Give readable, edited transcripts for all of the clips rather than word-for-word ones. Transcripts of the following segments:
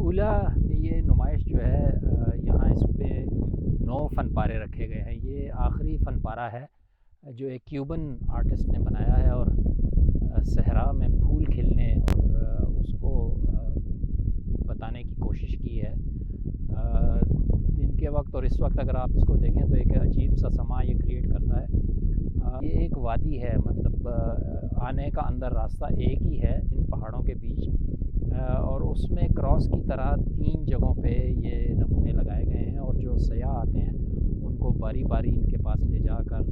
उला में ये नुमाइश जो है यहाँ इस पे 9 फ़न पारे रखे गए हैं। ये आखिरी फ़न पारा है जो एक क्यूबन आर्टिस्ट ने बनाया है और सहरा में फूल खिलने और उसको बताने की कोशिश की है। दिन के वक्त और इस वक्त अगर आप इसको देखें तो एक अजीब सा समा ये क्रिएट करता है। ये एक वादी है, मतलब आने का अंदर रास्ता एक ही है इन पहाड़ों के बीच, और उसमें क्रॉस की तरह 3 जगहों पे ये नमूने लगाए गए हैं और जो सयाह आते हैं उनको बारी बारी इनके पास ले जाकर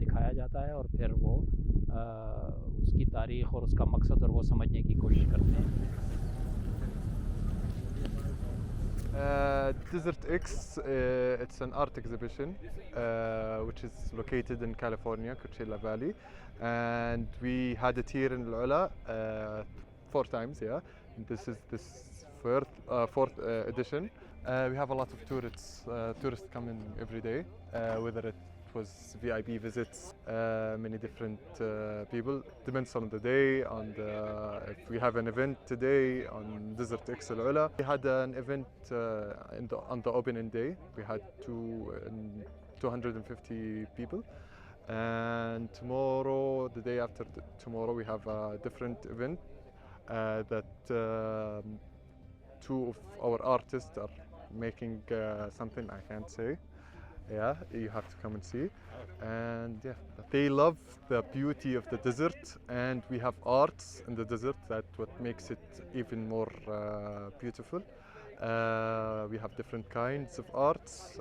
दिखाया जाता है और फिर वो उसकी तारीख़ और उसका मकसद और वो समझने की कोशिश करते हैं। Desert X, it's an art exhibition which is located in California, Coachella Valley, and we had it here in Al Ula 4 times. Yeah, and this is this fourth edition. We have a lot of tourists coming every day, whether it was VIP visits, many different people. Depends on the day, if we have an event today on Desert X Al Ula. We had an event on the opening day. We had 250 people. And tomorrow, the day after tomorrow, we have a different event that 2 of our artists are making something I can't say. Yeah, you have to come and see. And yeah, they love the beauty of the desert, and we have arts in the desert. That's what makes it even more beautiful. We have different kinds of arts,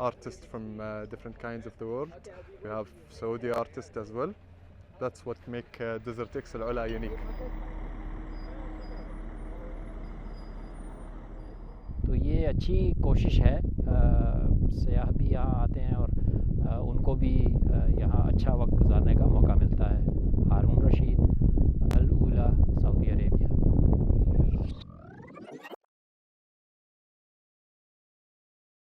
artists from different kinds of the world. We have Saudi artists as well. That's what make Desert X Al Ula unique. तो ये अच्छी कोशिश है। सयाह भी यहाँ आते हैं और उनको भी यहाँ अच्छा वक्त गुजारने का मौका मिलता है। हारून रशीद।